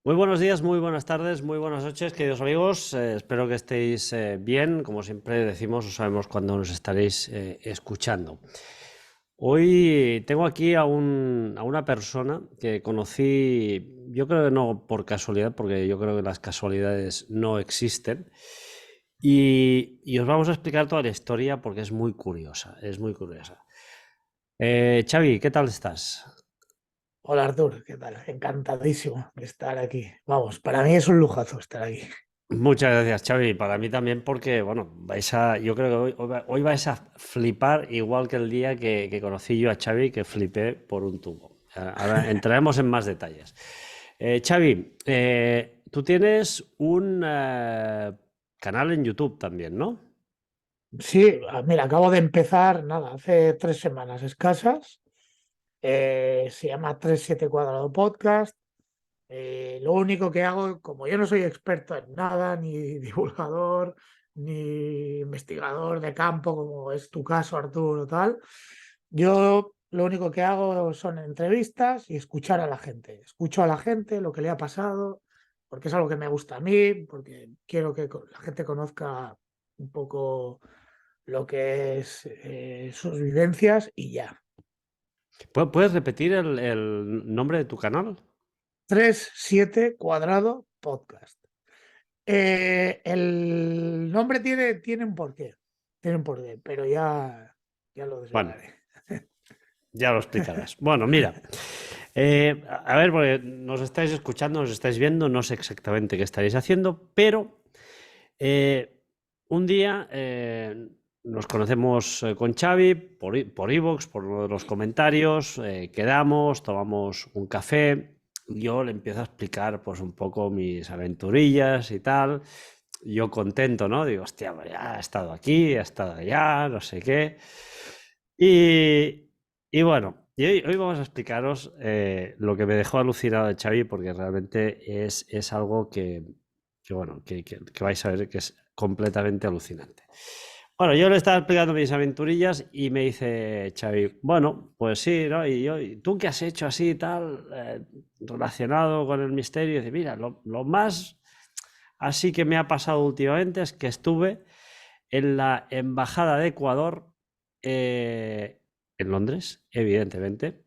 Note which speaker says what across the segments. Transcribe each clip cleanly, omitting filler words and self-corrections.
Speaker 1: Muy buenos días, muy buenas tardes, muy buenas noches, queridos amigos. Espero que estéis bien. Como siempre decimos, no sabemos cuándo nos estaréis escuchando. Hoy tengo aquí a una persona que conocí, yo creo que no por casualidad, porque yo creo que las casualidades no existen. Y os vamos a explicar toda la historia porque es muy curiosa, es muy curiosa. Xavi, ¿qué tal estás?
Speaker 2: Hola Artur, ¿qué tal? Encantadísimo de estar aquí. Vamos, para mí es un lujazo estar aquí.
Speaker 1: Muchas gracias, Xavi. Para mí también porque, bueno, yo creo que hoy vais a flipar igual que el día que conocí yo a Xavi, que flipé por un tubo. Ahora entraremos en más detalles. Xavi, tú tienes un canal en YouTube también, ¿no?
Speaker 2: Sí, mira, acabo de empezar, nada, hace 3 semanas escasas. Se llama 37 Cuadrado Podcast. Lo único que hago, como yo no soy experto en nada, ni divulgador, ni investigador de campo, como es tu caso, Arturo, tal, yo lo único que hago son entrevistas y escuchar a la gente. Escucho a la gente lo que le ha pasado, porque es algo que me gusta a mí, porque quiero que la gente conozca un poco lo que es sus vivencias y ya.
Speaker 1: ¿Puedes repetir el nombre de tu canal?
Speaker 2: 37 Cuadrado Podcast. El nombre tiene un porqué, tiene un porqué, pero ya lo
Speaker 1: Bueno,
Speaker 2: desvelaré.
Speaker 1: ya lo explicarás. Bueno, mira, a ver, porque nos estáis escuchando, nos estáis viendo, no sé exactamente qué estaréis haciendo, pero un día nos conocemos con Xavi por iVoox, por uno de los comentarios, quedamos, tomamos un café, yo le empiezo a explicar pues un poco mis aventurillas y tal, yo contento, ¿no? Digo, hostia, pues ya he estado aquí, he estado allá, no sé qué. Y, y bueno, y hoy vamos a explicaros lo que me dejó alucinado de Xavi, porque realmente es algo bueno, que vais a ver que es completamente alucinante. Bueno, yo le estaba explicando mis aventurillas y me dice Xavi, bueno, pues sí, ¿no? Y yo, ¿y tú qué has hecho así y tal, relacionado con el misterio? Y dice, mira, lo más así que me ha pasado últimamente es que estuve en la Embajada de Ecuador, en Londres, evidentemente,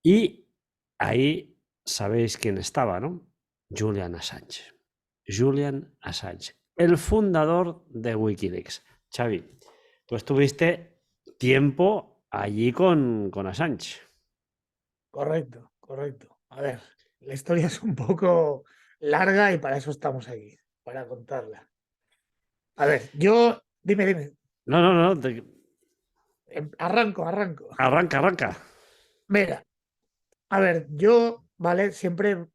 Speaker 1: y ahí sabéis quién estaba, ¿no? Julian Assange. Julian Assange, el fundador de Wikileaks. Xavi, tú estuviste tiempo allí con Assange.
Speaker 2: Correcto, correcto. A ver, la historia es un poco larga y para eso estamos aquí, para contarla. A ver, dime,
Speaker 1: No, no, no,
Speaker 2: arranco.
Speaker 1: arranca, arranca.
Speaker 2: Mira, a ver, yo, ¿vale? Siempre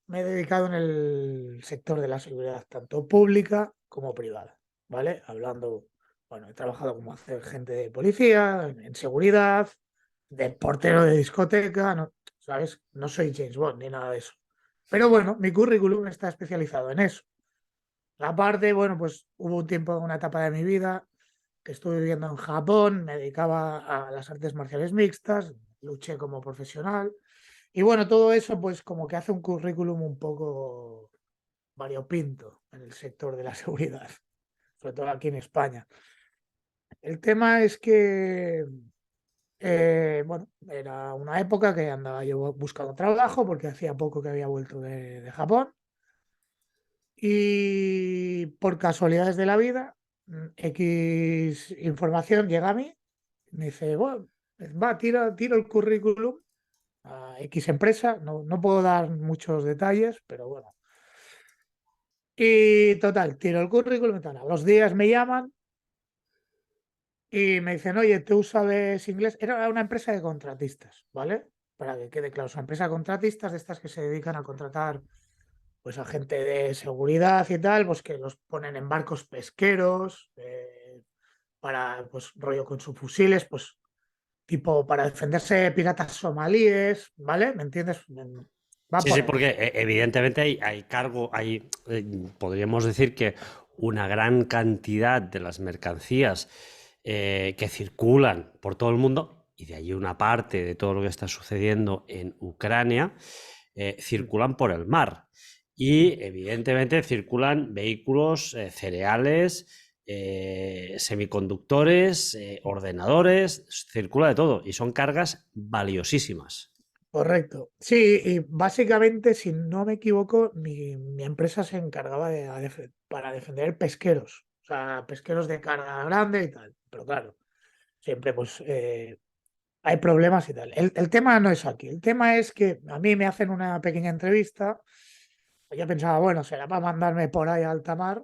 Speaker 2: me he dedicado en el sector de la seguridad, tanto pública como privada, ¿vale? Hablando, bueno, he trabajado como agente de policía, en seguridad, de portero de discoteca, no, ¿sabes? No soy James Bond ni nada de eso. Pero bueno, mi currículum está especializado en eso. Aparte, bueno, pues hubo un tiempo, una etapa de mi vida que estuve viviendo en Japón, me dedicaba a las artes marciales mixtas, luché como profesional. Y bueno, todo eso pues como que hace un currículum un poco variopinto en el sector de la seguridad, sobre todo aquí en España. El tema es que, bueno, era una época que andaba yo buscando trabajo porque hacía poco que había vuelto de Japón y por casualidades de la vida, X información llega a mí, me dice, bueno, va, tiro el currículum a X empresa, no puedo dar muchos detalles, pero bueno. Y total, tiro el currículum y tal. A los días me llaman y me dicen, oye, ¿tú sabes inglés? Era una empresa de contratistas, ¿vale? Para que quede claro, es una empresa de contratistas de estas que se dedican a contratar pues a gente de seguridad y tal, pues que los ponen en barcos pesqueros, para, pues, rollo con sus fusiles, pues, tipo para defenderse de piratas somalíes, ¿vale? ¿Me entiendes? Va
Speaker 1: Sí, sí,
Speaker 2: por ahí.
Speaker 1: porque evidentemente podríamos decir que una gran cantidad de las mercancías que circulan por todo el mundo, y de allí una parte de todo lo que está sucediendo en Ucrania, circulan por el mar. Y evidentemente circulan vehículos, cereales, semiconductores, ordenadores, circula de todo. Y son cargas valiosísimas.
Speaker 2: Correcto. Sí, y básicamente, si no me equivoco, mi empresa se encargaba para defender pesqueros, o sea, pesqueros de carga grande y tal. Pero claro, siempre pues hay problemas y tal. El tema no es aquí, el tema es que a mí me hacen una pequeña entrevista. Yo pensaba, bueno, será para mandarme por ahí a alta mar,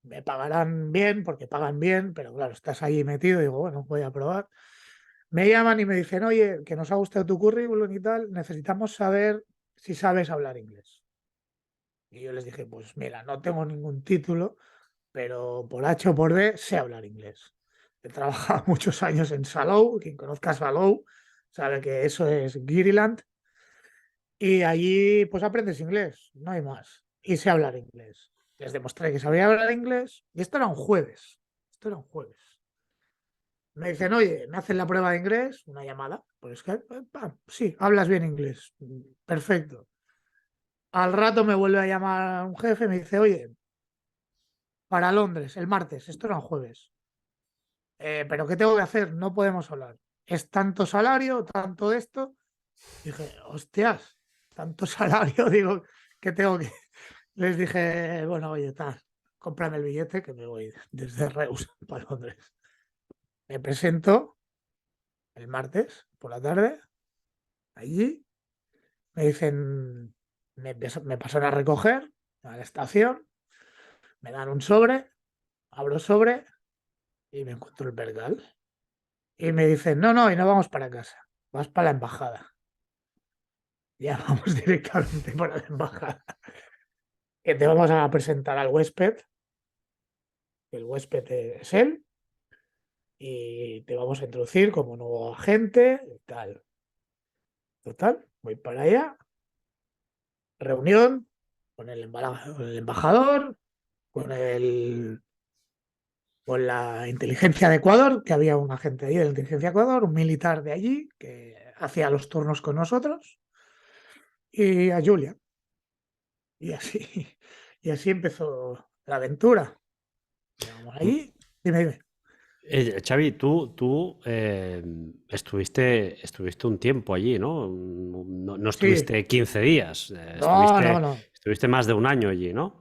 Speaker 2: me pagarán bien, porque pagan bien, pero claro, estás ahí metido y digo, bueno, voy a probar. Me llaman y me dicen, oye, que nos ha gustado tu currículum y tal, necesitamos saber si sabes hablar inglés. Y yo les dije, pues mira, no tengo ningún título, pero por H o por B sé hablar inglés. He trabajado muchos años en Salou, quien conozca Salou sabe que eso es Giryland, y allí pues aprendes inglés, no hay más. Y sé hablar inglés. Les demostré que sabía hablar inglés y esto era un jueves. Esto era un jueves. Me dicen, oye, me hacen la prueba de inglés, una llamada por Skype. Pam, sí, hablas bien inglés. Perfecto. Al rato me vuelve a llamar un jefe y me dice, oye, para Londres, el martes, esto era un jueves. Pero ¿qué tengo que hacer? No podemos hablar. ¿Es tanto salario, tanto de esto? Dije, hostias, tanto salario, digo, ¿qué tengo que...? Les dije, bueno, oye, tal, cómprame el billete que me voy desde Reus para Londres. Me presento el martes por la tarde allí. Me dicen, me pasan a recoger a la estación, me dan un sobre, abro sobre y me encuentro el percal. Y me dicen, no, no, y no vamos para casa, vas para la embajada. Ya vamos directamente para la embajada. Que te vamos a presentar al huésped, el huésped es él, y te vamos a introducir como nuevo agente y tal. Total, voy para allá, reunión con el embajador, con el con la inteligencia de Ecuador, que había un agente allí de la inteligencia de Ecuador, un militar de allí que hacía los turnos con nosotros, y a Julia. Y así, y así empezó la aventura. Llegamos allí, dime.
Speaker 1: Xavi, tú estuviste un tiempo allí, ¿no? No
Speaker 2: Sí,
Speaker 1: estuviste 15 días,
Speaker 2: no, no, no.
Speaker 1: estuviste más de un año allí, ¿no?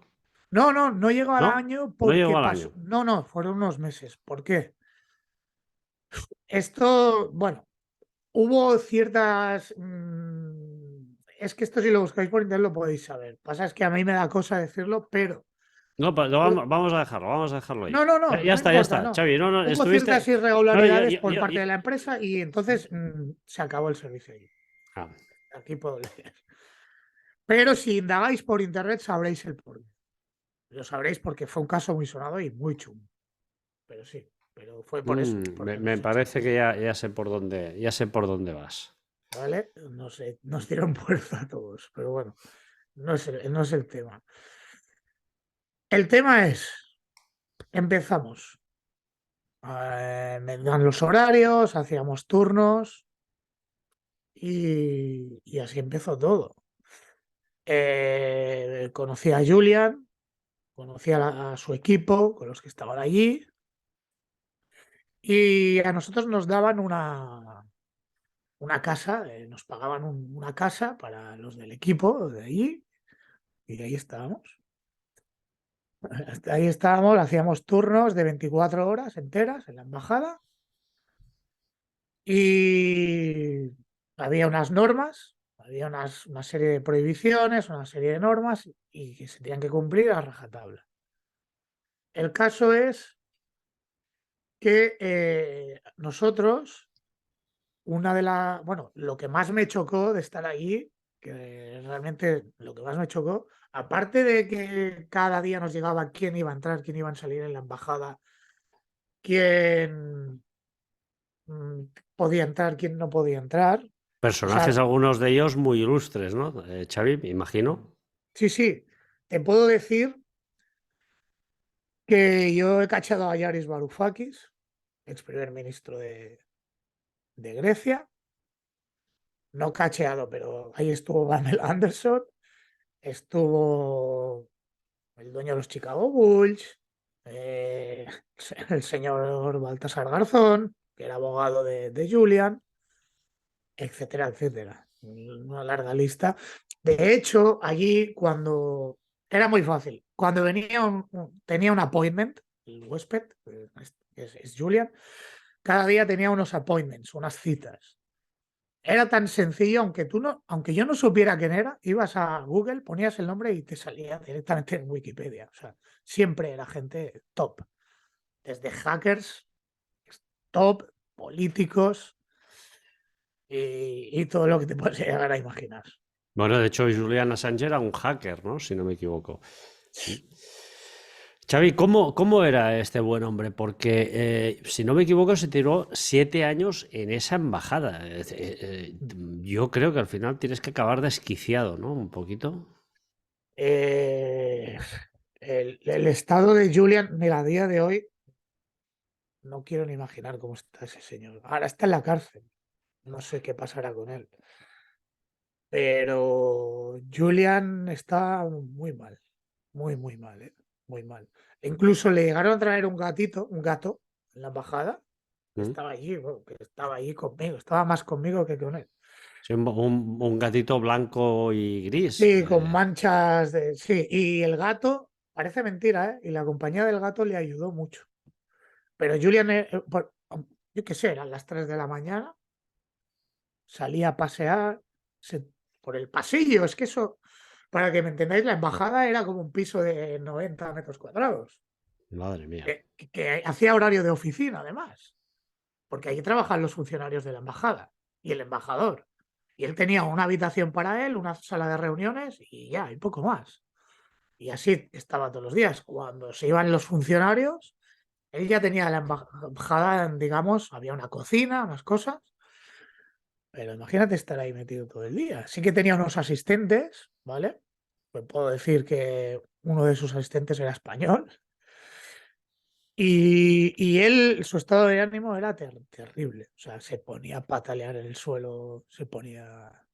Speaker 2: No, no, no llegó al
Speaker 1: ¿No?
Speaker 2: año
Speaker 1: No
Speaker 2: porque
Speaker 1: llegó al
Speaker 2: pasó.
Speaker 1: año.
Speaker 2: No, no, fueron unos meses. ¿Por qué? Esto, bueno, hubo ciertas. Es que esto si lo buscáis por internet lo podéis saber. Pasa es que a mí me da cosa decirlo, pero
Speaker 1: No, pues vamos a dejarlo ahí.
Speaker 2: no, no,
Speaker 1: Ya,
Speaker 2: no,
Speaker 1: ya
Speaker 2: no
Speaker 1: está, ya
Speaker 2: importa,
Speaker 1: está.
Speaker 2: no.
Speaker 1: Xavi, no,
Speaker 2: Hubo ciertas
Speaker 1: estuviste. No,
Speaker 2: irregularidades por parte de la empresa y entonces se acabó el servicio allí.
Speaker 1: Ah,
Speaker 2: Aquí puedo leer. Pero si indagáis por internet sabréis el porqué. Lo sabréis porque fue un caso muy sonado y muy chungo. Pero sí, pero fue por eso, porque
Speaker 1: me
Speaker 2: nos
Speaker 1: parece
Speaker 2: echaron.
Speaker 1: que ya sé por dónde vas.
Speaker 2: ¿Vale? No sé, nos dieron fuerza a todos, pero bueno, no es el tema. El tema es, empezamos. Me dan los horarios, hacíamos turnos y así empezó todo. Conocí a Julian, conocí a su equipo, con los que estaban allí, y a nosotros nos daban una casa, nos pagaban una casa para los del equipo de allí, y ahí estábamos. Hasta ahí estábamos, hacíamos turnos de 24 horas enteras en la embajada y había unas normas, había una serie de prohibiciones, una serie de normas y que se tenían que cumplir a rajatabla. El caso es que nosotros, bueno, lo que más me chocó de estar allí, que realmente lo que más me chocó, aparte de que cada día nos llegaba quién iba a entrar, quién iba a salir en la embajada, quién mm, podía entrar, quién no podía entrar. O
Speaker 1: Personajes,
Speaker 2: sea,
Speaker 1: algunos de ellos muy ilustres, ¿no? Xavi, me imagino.
Speaker 2: sí, sí, te puedo decir que yo he cachado a Yaris Varoufakis, ex primer ministro de Grecia, no cacheado, pero ahí estuvo Pamela Anderson, estuvo el dueño de los Chicago Bulls, eh, el señor Baltasar Garzón, que era abogado de Julian, etcétera, etcétera. Una larga lista. De hecho, allí cuando era muy fácil, cuando venía tenía un appointment, el huésped, es Julian, cada día tenía unos appointments, unas citas. Era tan sencillo, aunque yo no supiera quién era, ibas a Google, ponías el nombre y te salía directamente en Wikipedia. O sea, siempre era gente top. Desde hackers, top, políticos y todo lo que te puedes llegar a imaginar.
Speaker 1: Bueno, de hecho, Julian Assange era un hacker, ¿no? Si no me equivoco. Xavi, ¿cómo era este buen hombre? Porque, si no me equivoco, se tiró 7 años en esa embajada. Yo creo que al final tienes que acabar desquiciado, ¿no? Un poquito.
Speaker 2: Eh, el estado de Julian, mira, a día de hoy no quiero ni imaginar cómo está ese señor. Ahora está en la cárcel. No sé qué pasará con él. Pero Julian está muy mal. Muy, muy mal, ¿eh? Muy mal. Incluso le llegaron a traer un gato en la embajada, que
Speaker 1: ¿Mm?
Speaker 2: estaba allí, bueno, que estaba allí conmigo, estaba más conmigo que con él.
Speaker 1: Sí, un gatito blanco y gris.
Speaker 2: Sí, con manchas de. Sí, y el gato, parece mentira, ¿eh? Y la compañía del gato le ayudó mucho. Pero Julian, yo qué sé, eran las 3 de la mañana, salía a pasear por el pasillo. Es que eso, para que me entendáis, la embajada era como un piso de 90 metros cuadrados,
Speaker 1: Madre mía.
Speaker 2: que hacía horario de oficina, además, porque allí trabajan los funcionarios de la embajada y el embajador. Y él tenía una habitación para él, una sala de reuniones y ya, y poco más. Y así estaba todos los días. Cuando se iban los funcionarios, él ya tenía la embajada, digamos, había una cocina, unas cosas, pero imagínate estar ahí metido todo el día. Sí que tenía unos asistentes, ¿vale? Pues puedo decir que uno de sus asistentes era español. Y él, su estado de ánimo era terrible. O sea, se ponía a patalear en el suelo, se ponía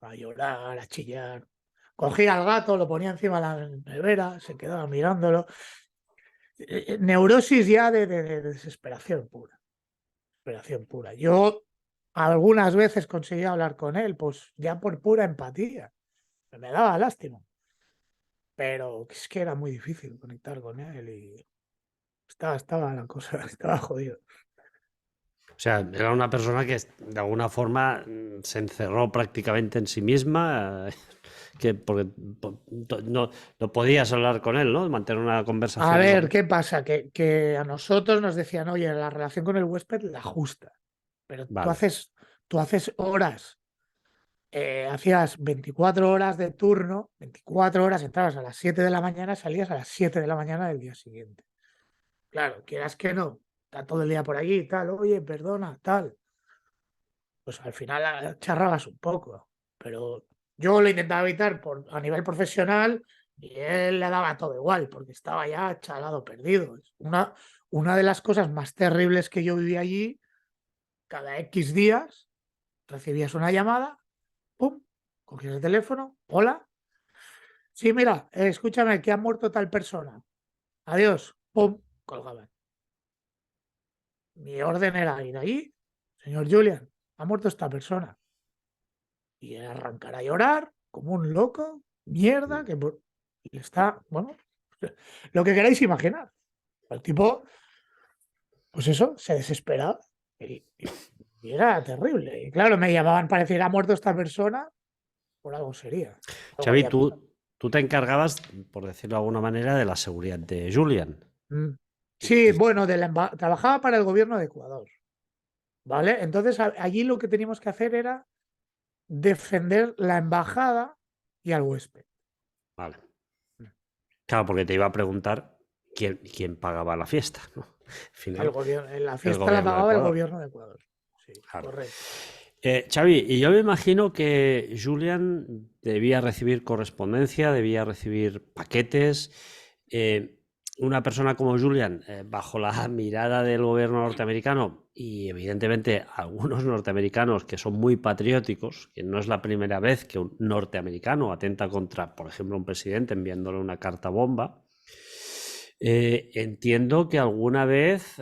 Speaker 2: a llorar, a chillar. Cogía al gato, lo ponía encima de la nevera, se quedaba mirándolo. Neurosis ya de desesperación pura. Desesperación pura. Yo algunas veces conseguía hablar con él, pues ya por pura empatía. Me daba lástima. Pero es que era muy difícil conectar con él y estaba la cosa, estaba jodido.
Speaker 1: O sea, era una persona que de alguna forma se encerró prácticamente en sí misma, porque no podías hablar con él, ¿no? Mantener una
Speaker 2: A
Speaker 1: conversación
Speaker 2: ver,
Speaker 1: normal.
Speaker 2: ¿qué pasa? Que a nosotros nos decían, oye, la relación con el huésped la justa, pero
Speaker 1: Vale.
Speaker 2: tú haces horas, hacías 24 horas de turno, 24 horas, entrabas a las 7 de la mañana, salías a las 7 de la mañana del día siguiente. Claro, quieras que no, está todo el día por allí y tal, oye, perdona, tal. Pues al final charrabas un poco, pero yo lo intentaba evitar a nivel profesional y él le daba todo igual, porque estaba ya chalado, perdido. Una de las cosas más terribles que yo viví allí, cada X días recibías una llamada, pum, cogías el teléfono, hola, sí, mira, escúchame, que ha muerto tal persona, adiós, pum, colgaban. Mi orden era ir ahí, señor Julian, ha muerto esta persona. Y arrancar a llorar como un loco, mierda, y está, bueno, lo que queráis imaginar. El tipo, pues eso, se desesperaba y era terrible. Y claro, me llamaban para decir, ha muerto esta persona, por algo sería. Algo
Speaker 1: Xavi,
Speaker 2: había pasado.
Speaker 1: tú te encargabas, por decirlo de alguna manera, de la seguridad de Julian.
Speaker 2: Mm.
Speaker 1: Y-
Speaker 2: Sí,
Speaker 1: y-
Speaker 2: bueno, trabajaba para el gobierno de Ecuador, ¿vale? Entonces allí lo que teníamos que hacer era defender la embajada y al huésped.
Speaker 1: vale. Claro, porque te iba a preguntar quién pagaba la fiesta, ¿no? Al
Speaker 2: El
Speaker 1: final,
Speaker 2: gobierno, la
Speaker 1: el
Speaker 2: fiesta la
Speaker 1: gobierno de
Speaker 2: pagaba el
Speaker 1: Ecuador.
Speaker 2: gobierno de Ecuador. Sí,
Speaker 1: Claro.
Speaker 2: correcto.
Speaker 1: Xavi, y yo me imagino que Julian debía recibir correspondencia, debía recibir paquetes. Una persona como Julian, bajo la mirada del gobierno norteamericano, y evidentemente algunos norteamericanos que son muy patrióticos, que no es la primera vez que un norteamericano atenta contra, por ejemplo, un presidente enviándole una carta bomba, entiendo que alguna vez,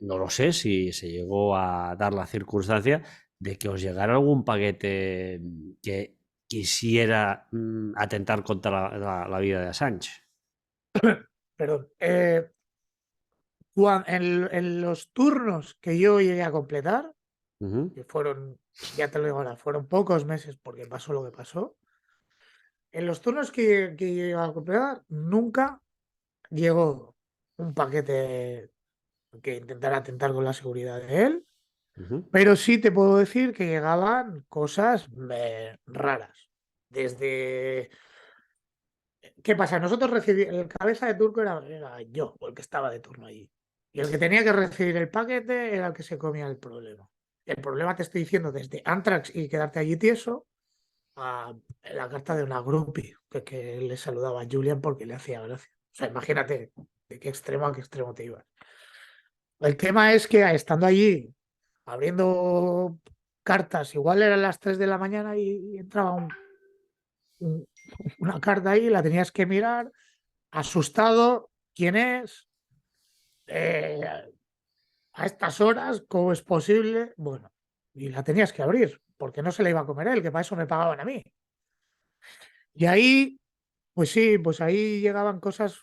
Speaker 1: no lo sé si se llegó a dar la circunstancia de que os llegara algún paquete que quisiera atentar contra la vida de Assange.
Speaker 2: Perdón. En los turnos que yo llegué a completar,
Speaker 1: Ujú,
Speaker 2: que fueron, ya te lo digo ahora, fueron pocos meses porque pasó lo que pasó. En los turnos que llegué a completar, nunca llegó un paquete que intentara atentar con la seguridad de él,
Speaker 1: ujú,
Speaker 2: pero sí te puedo decir que llegaban cosas raras. Desde... ¿Qué pasa? Nosotros recibimos, el cabeza de turco era yo, o el que estaba de turno allí. Y el que tenía que recibir el paquete era el que se comía el problema. El problema te estoy diciendo desde Antrax y quedarte allí tieso a la carta de una groupie que le saludaba a Julian porque le hacía gracia. O sea, imagínate de qué extremo a qué extremo te ibas. El tema es que estando allí, abriendo cartas, igual eran las 3 de la mañana y entraba un- una carta ahí, la tenías que mirar, asustado, ¿quién es? Eh, a estas horas, ¿cómo es posible? Bueno, y la tenías que abrir, porque no se la iba a comer él, que para eso me pagaban a mí. Y ahí, pues sí, pues ahí llegaban cosas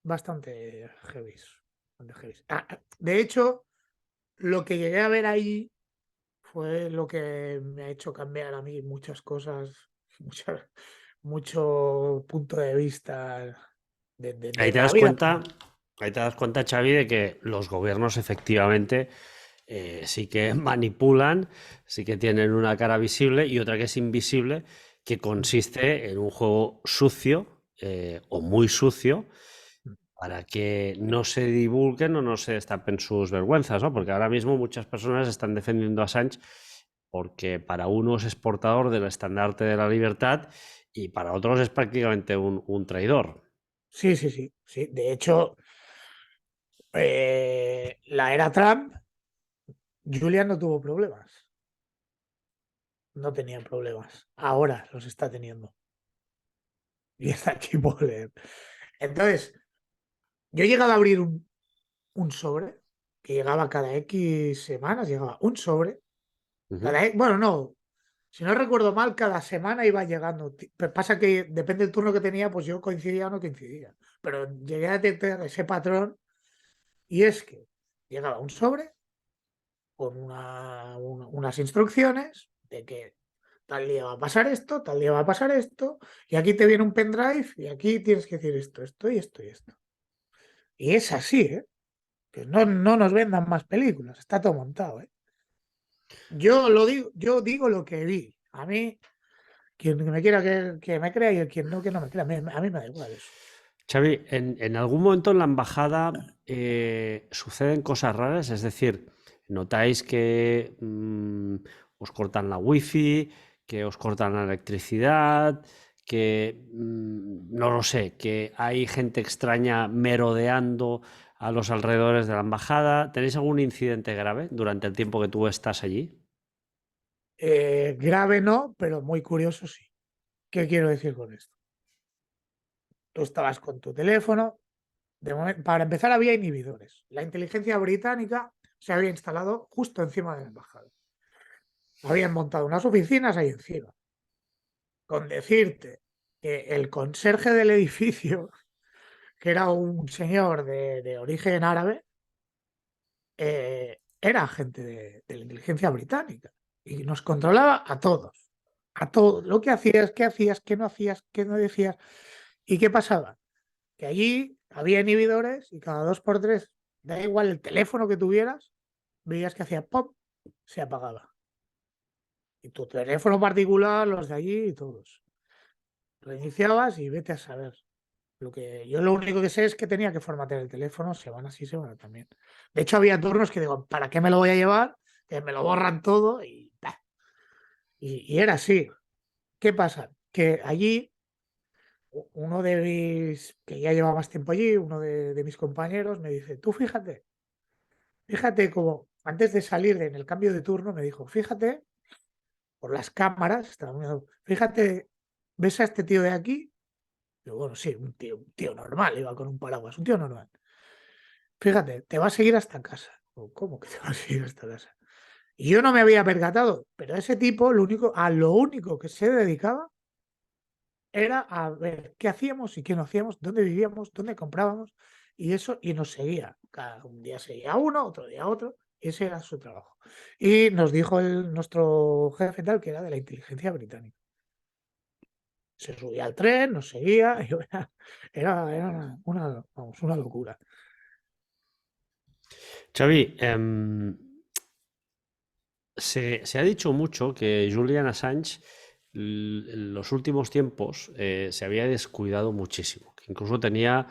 Speaker 2: bastante heavies. Bastante heavies. De hecho, lo que llegué a ver ahí fue lo que me ha hecho cambiar a mí muchas cosas, mucha- mucho punto de vista
Speaker 1: Ahí
Speaker 2: de
Speaker 1: te
Speaker 2: la
Speaker 1: das
Speaker 2: vida.
Speaker 1: cuenta, ahí te das cuenta, Xavi, de que los gobiernos efectivamente sí que manipulan, sí que tienen una cara visible y otra que es invisible, que consiste en un juego sucio o muy sucio para que no se divulguen o no se destapen sus vergüenzas, ¿no? Porque ahora mismo muchas personas están defendiendo a Assange porque para unos es portador del estandarte de la libertad y para otros es prácticamente un traidor.
Speaker 2: Sí, sí, sí, sí. De hecho, la era Trump, Julian no tuvo problemas. No tenía problemas. Ahora los está teniendo. Y está aquí por leer. Entonces, yo he llegado a abrir un sobre, que llegaba cada X semanas, llegaba un sobre.
Speaker 1: Ujú.
Speaker 2: Bueno, no, si no recuerdo mal, cada semana iba llegando. Pasa que depende del turno que tenía, pues yo coincidía o no coincidía. Pero llegué a detectar ese patrón y es que llegaba un sobre con unas instrucciones de que tal día va a pasar esto, tal día va a pasar esto, y aquí te viene un pendrive y aquí tienes que decir esto, esto y esto y esto. Y es así, ¿eh? Que no nos vendan más películas, está todo montado, ¿eh? Yo digo lo que vi. A mí, quien me quiera que me crea y el quien no, que no me crea. A mí me da igual eso.
Speaker 1: Xavi, en algún momento en la embajada suceden cosas raras, es decir, notáis que os cortan la wifi, que os cortan la electricidad, que no lo sé, que hay gente extraña merodeando a los alrededores de la embajada. ¿Tenéis algún incidente grave durante el tiempo que tú estás allí?
Speaker 2: Grave no, pero muy curioso sí. ¿Qué quiero decir con esto? Tú estabas con tu teléfono. Para empezar, había inhibidores. La inteligencia británica se había instalado justo encima de la embajada. Habían montado unas oficinas ahí encima. Con decirte que el conserje del edificio, que era un señor de origen árabe, era agente de la inteligencia británica y nos controlaba a todos. A todo. Lo que hacías, qué no hacías, qué no decías. ¿Y qué pasaba? Que allí había inhibidores y cada dos por tres, da igual el teléfono que tuvieras, veías que hacía pop, se apagaba. Y tu teléfono particular, los de allí y todos. Reiniciabas y vete a saber. Lo único que sé es que tenía que formatear el teléfono, se van así, se van también. De hecho, había turnos que digo, ¿para qué me lo voy a llevar? Que me lo borran todo y, bah. Y era así. ¿Qué pasa? Que allí uno de mis, que ya lleva más tiempo allí, uno de mis compañeros me dice, tú fíjate cómo antes de salir en el cambio de turno, me dijo, fíjate, por las cámaras, estaba mirando, fíjate, ¿ves a este tío de aquí? Digo, bueno, sí, un tío normal, iba con un paraguas, un tío normal. Fíjate, te va a seguir hasta casa. Digo, ¿cómo que te va a seguir hasta casa? Y yo no me había percatado, pero ese tipo, a lo único que se dedicaba era a ver qué hacíamos y qué no hacíamos, dónde vivíamos, dónde comprábamos, y eso, y nos seguía. Cada un día seguía uno, otro día otro, y ese era su trabajo. Y nos dijo nuestro jefe tal que era de la inteligencia británica. Se subía al tren, nos seguía, y era vamos, una locura.
Speaker 1: Xavi, se ha dicho mucho que Julian Assange en los últimos tiempos se había descuidado muchísimo, que incluso tenía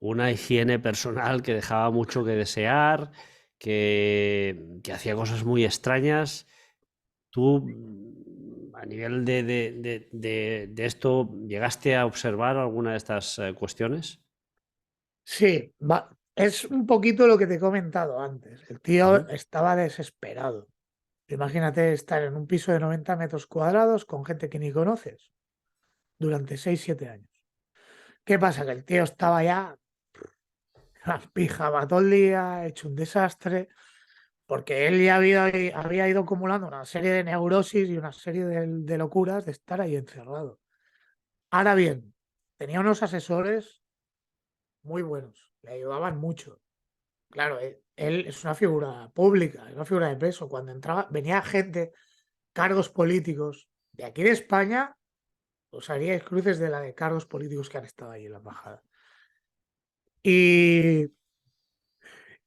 Speaker 1: una higiene personal que dejaba mucho que desear, que hacía cosas muy extrañas. Tú, a nivel de esto, ¿llegaste a observar alguna de estas cuestiones?
Speaker 2: Sí, es un poquito lo que te he comentado antes. El tío
Speaker 1: Ujú.
Speaker 2: estaba desesperado. Imagínate estar en un piso de 90 metros cuadrados con gente que ni conoces durante 6 7 años. ¿Qué pasa? Que el tío estaba ya las pijama todo el día, hecho un desastre, porque él ya había ido acumulando una serie de neurosis y una serie de locuras de estar ahí encerrado. Ahora bien, tenía unos asesores muy buenos, le ayudaban mucho. Claro, él es una figura pública, es una figura de peso. Cuando entraba, venía gente, cargos políticos de aquí de España, os haríais cruces de la de cargos políticos que han estado ahí en la embajada. Y,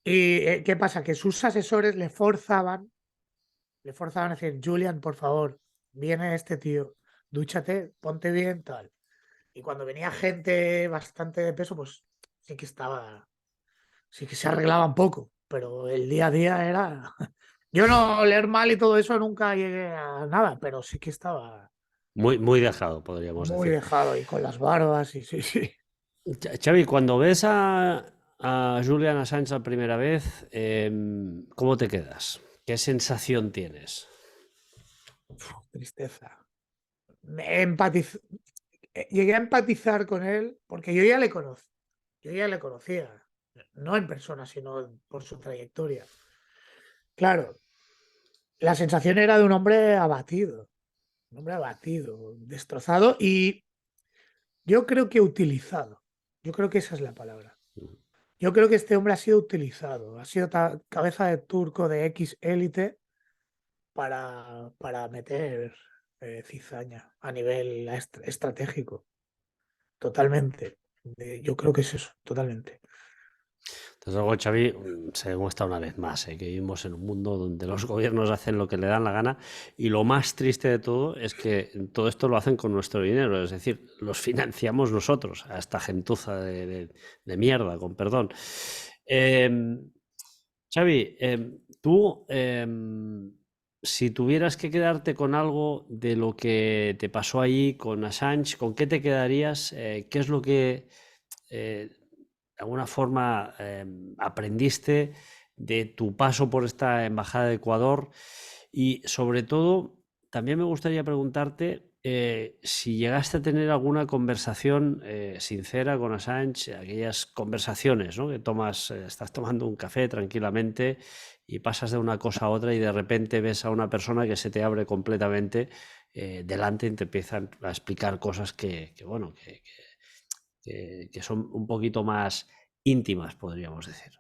Speaker 2: ¿qué pasa? Que sus asesores le forzaban a decir, Julian, por favor, viene este tío, dúchate, ponte bien, tal. Y cuando venía gente bastante de peso, pues sí que se arreglaba un poco, pero el día a día era... Yo no leer mal y todo eso nunca llegué a nada, pero sí que estaba
Speaker 1: Muy, muy dejado, podríamos
Speaker 2: muy
Speaker 1: decir.
Speaker 2: dejado y con las barbas y sí, sí.
Speaker 1: Xavi, cuando ves a Julian Assange la primera vez, ¿cómo te quedas? ¿Qué sensación tienes?
Speaker 2: Tristeza. Me empatiz- Llegué a empatizar con él porque yo ya le conocía, no en persona, sino por su trayectoria. Claro, la sensación era de un hombre abatido, destrozado y yo creo que utilizado. Yo creo que esa es la palabra. Yo creo que este hombre ha sido utilizado, ha sido cabeza de turco de X élite para meter cizaña a nivel estratégico. Totalmente. Yo creo que es eso, totalmente.
Speaker 1: Desde luego, Xavi, se demuestra una vez más que vivimos en un mundo donde los gobiernos hacen lo que le dan la gana y lo más triste de todo es que todo esto lo hacen con nuestro dinero, es decir, los financiamos nosotros, a esta gentuza de mierda, con perdón. Xavi, tú, si tuvieras que quedarte con algo de lo que te pasó ahí con Assange, ¿con qué te quedarías? ¿Qué es lo que de alguna forma aprendiste de tu paso por esta embajada de Ecuador? Y sobre todo, también me gustaría preguntarte si llegaste a tener alguna conversación sincera con Assange, aquellas conversaciones, ¿no? Que tomas, estás tomando un café tranquilamente y pasas de una cosa a otra y de repente ves a una persona que se te abre completamente delante y te empiezan a explicar cosas bueno, que son un poquito más íntimas, podríamos decir.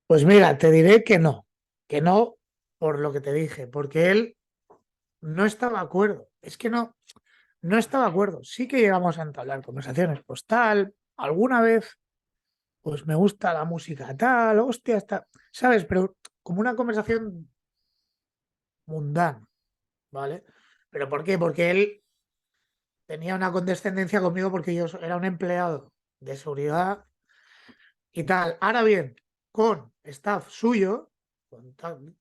Speaker 2: Pues mira, te diré que no por lo que te dije, porque él no estaba de acuerdo. Es que no estaba de acuerdo. Sí que llegamos a entablar conversaciones, pues tal, alguna vez, pues me gusta la música tal, hostia, está, ¿sabes? Pero como una conversación mundana, ¿vale? ¿Pero por qué? Porque él tenía una condescendencia conmigo porque yo era un empleado de seguridad y tal. Ahora bien, con staff suyo,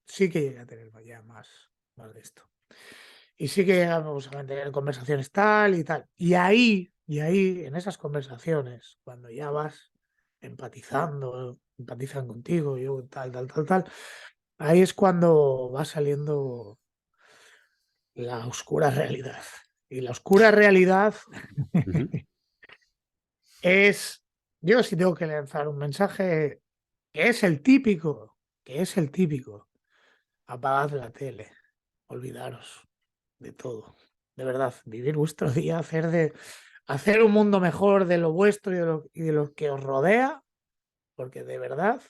Speaker 2: sí que llegué a tener ya más de esto. Y sí que llegamos a mantener conversaciones tal y tal. Y ahí, en esas conversaciones, cuando ya vas empatizando, empatizan contigo, yo tal, tal, tal, tal, ahí es cuando va saliendo la oscura realidad. Y la oscura realidad
Speaker 1: Ujú.
Speaker 2: es, yo sí tengo que lanzar un mensaje que es el típico, que es el típico. Apagad la tele, olvidaros de todo. De verdad, vivir vuestro día, hacer un mundo mejor de lo vuestro y de lo que os rodea, porque de verdad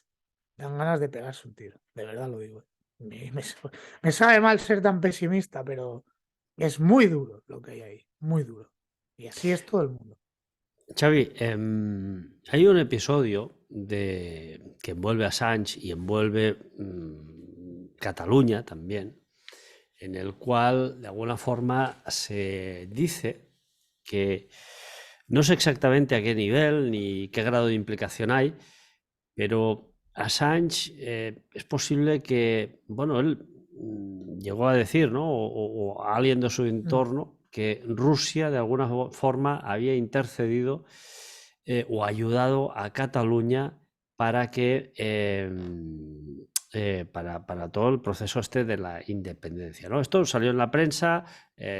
Speaker 2: dan ganas de pegarse un tiro. De verdad lo digo. Me sabe mal ser tan pesimista, pero es muy duro lo que hay ahí, muy duro. Y así es todo el mundo.
Speaker 1: Xavi, hay un episodio que envuelve a Assange y envuelve Cataluña también, en el cual de alguna forma se dice que no sé exactamente a qué nivel ni qué grado de implicación hay, pero Assange es posible que, bueno, él llegó a decir, ¿no? O a alguien de su
Speaker 2: Mm.
Speaker 1: entorno, que Rusia de alguna forma había intercedido o ayudado a Cataluña para que para todo el proceso este de la independencia, ¿no? Esto salió en la prensa,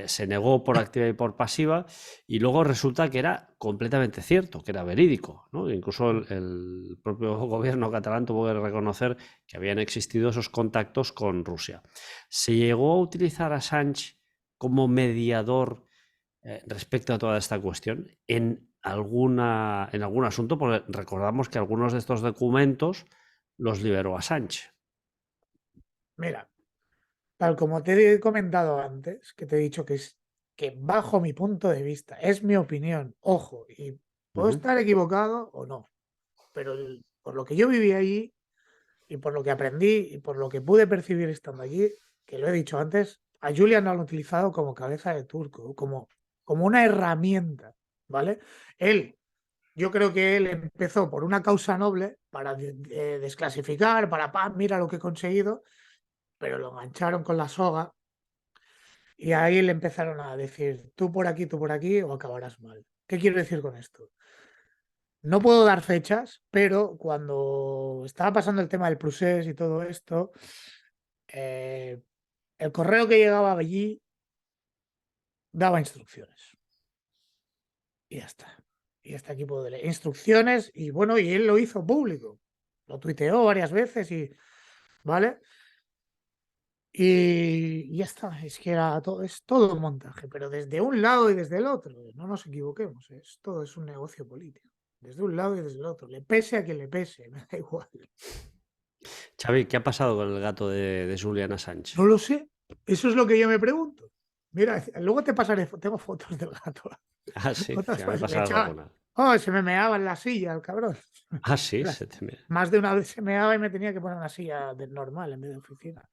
Speaker 1: se negó por activa y por pasiva, y luego resulta que era completamente cierto, que era verídico, ¿no? Incluso
Speaker 2: Mm.
Speaker 1: el propio gobierno catalán tuvo que reconocer que habían existido esos contactos con Rusia. Se llegó a utilizar a Assange como mediador respecto a toda esta cuestión en algún asunto, porque recordamos que algunos de estos documentos los liberó Assange.
Speaker 2: Mira, tal como te he comentado antes, que te he dicho que bajo mi punto de vista, es mi opinión, ojo, y puedo
Speaker 1: Ujú.
Speaker 2: estar equivocado o no, pero por lo que yo viví allí y por lo que aprendí y por lo que pude percibir estando allí, que lo he dicho antes, a Julian lo han utilizado como cabeza de turco, como una herramienta, ¿vale? Él, yo creo que él empezó por una causa noble para desclasificar, mira lo que he conseguido, pero lo engancharon con la soga y ahí le empezaron a decir, tú por aquí o acabarás mal. ¿Qué quiero decir con esto? No puedo dar fechas, pero cuando estaba pasando el tema del procés y todo esto, eh, el correo que llegaba allí daba instrucciones. Y ya está. Y hasta aquí puedo leer. Instrucciones y bueno, y él lo hizo público. Lo tuiteó varias veces y, ¿vale? Y ya está. Es que es todo un montaje, pero desde un lado y desde el otro. No nos equivoquemos. Todo es un negocio político. Desde un lado y desde el otro. Le pese a quien le pese, me da igual.
Speaker 1: Xavi, ¿qué ha pasado con el gato de Julian Assange?
Speaker 2: No lo sé. Eso es lo que yo me pregunto. Mira, luego te pasaré, tengo fotos del gato.
Speaker 1: Ah, sí,
Speaker 2: Fotos,
Speaker 1: ya me
Speaker 2: pues, le
Speaker 1: pasarás
Speaker 2: echaba.
Speaker 1: alguna.
Speaker 2: Oh, se me meaba en la silla el cabrón.
Speaker 1: Ah, sí, se te me...
Speaker 2: Más de una vez se meaba y me tenía que poner una silla de normal en vez de oficina.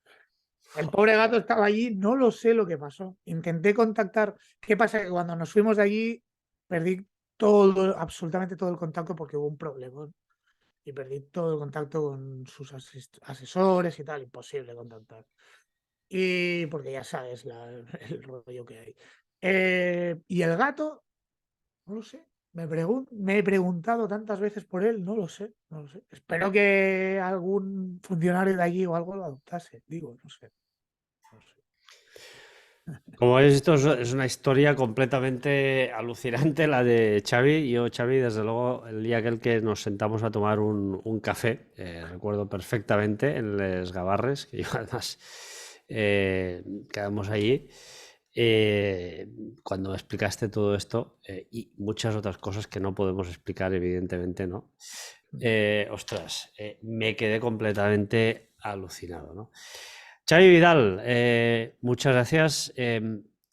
Speaker 2: El pobre gato estaba allí, no lo sé lo que pasó. Intenté contactar. ¿Qué pasa? Que cuando nos fuimos de allí perdí todo, absolutamente todo el contacto porque hubo un problema. Y perdí todo el contacto con sus asesores y tal. Imposible contactar. Y porque ya sabes el rollo que hay. Y el gato, no lo sé. Me he preguntado tantas veces por él, no lo sé, no lo sé. Espero que algún funcionario de allí o algo lo adoptase, digo, no sé. No sé.
Speaker 1: Como habéis visto, es una historia completamente alucinante la de Xavi. Yo, Xavi, desde luego, el día aquel que nos sentamos a tomar un café, recuerdo perfectamente, en Les Gavarres, que yo además quedamos allí, eh, cuando me explicaste todo esto y muchas otras cosas que no podemos explicar, evidentemente, ¿no? Ostras, me quedé completamente alucinado, ¿no? Xavi Vidal, muchas gracias.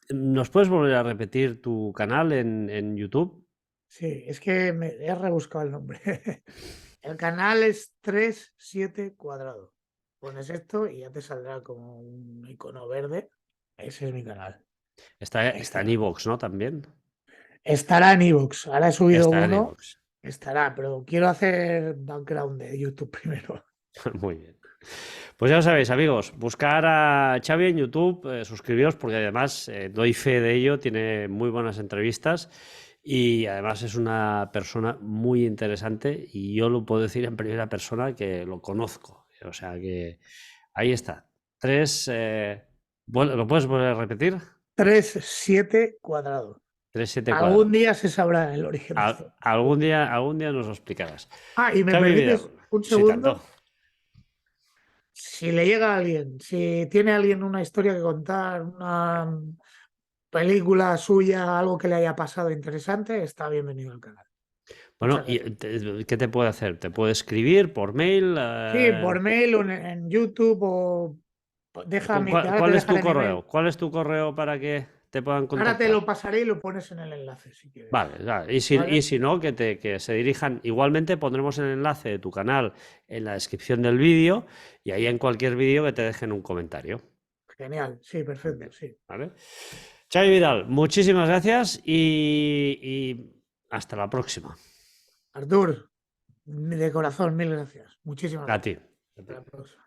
Speaker 1: ¿Nos puedes volver a repetir tu canal en YouTube?
Speaker 2: Sí, es que me he rebuscado el nombre. El canal es 37 cuadrado. Pones esto y ya te saldrá como un icono verde. Ese es mi canal. Ahí
Speaker 1: Está en
Speaker 2: está.
Speaker 1: iVoox, ¿no? También.
Speaker 2: Estará en iVoox. Ahora he subido
Speaker 1: Está en
Speaker 2: uno.
Speaker 1: iVoox.
Speaker 2: Estará, pero quiero hacer background de YouTube primero.
Speaker 1: Muy bien. Pues ya lo sabéis, amigos, buscar a Xavi en YouTube, suscribiros porque además doy fe de ello, tiene muy buenas entrevistas y además es una persona muy interesante y yo lo puedo decir en primera persona que lo conozco. O sea que Ahí está. 3, ¿lo puedes volver a repetir?
Speaker 2: 3,7 cuadrado.
Speaker 1: 3, 7
Speaker 2: Algún
Speaker 1: cuadrados.
Speaker 2: día se sabrá el origen de esto.
Speaker 1: Algún día nos lo explicarás.
Speaker 2: Y me
Speaker 1: Xavi Vidal,
Speaker 2: permites un
Speaker 1: sí, tanto.
Speaker 2: segundo. Si le llega a alguien, si tiene alguien una historia que contar, una película suya, algo que le haya pasado interesante, está bienvenido al canal.
Speaker 1: Bueno,
Speaker 2: Muchas gracias.
Speaker 1: ¿qué te puede hacer? ¿Te puede escribir por mail?
Speaker 2: Sí, por mail o en YouTube o ahora te
Speaker 1: ¿Cuál es
Speaker 2: dejan
Speaker 1: tu
Speaker 2: el email.
Speaker 1: correo? ¿Cuál es tu correo para que te puedan
Speaker 2: Ahora te
Speaker 1: contactar?
Speaker 2: lo pasaré y lo pones en el enlace si quieres.
Speaker 1: Vale, vale. Y
Speaker 2: ¿Vale?
Speaker 1: si no, que se dirijan. Igualmente pondremos el enlace de tu canal en la descripción del vídeo y ahí en cualquier vídeo que te dejen un comentario.
Speaker 2: Genial, sí, perfecto,
Speaker 1: Bien,
Speaker 2: sí.
Speaker 1: ¿vale? Xavi Vidal, muchísimas gracias y hasta la próxima.
Speaker 2: Artur, de corazón, mil gracias. Muchísimas
Speaker 1: A ti.
Speaker 2: gracias. Hasta la próxima.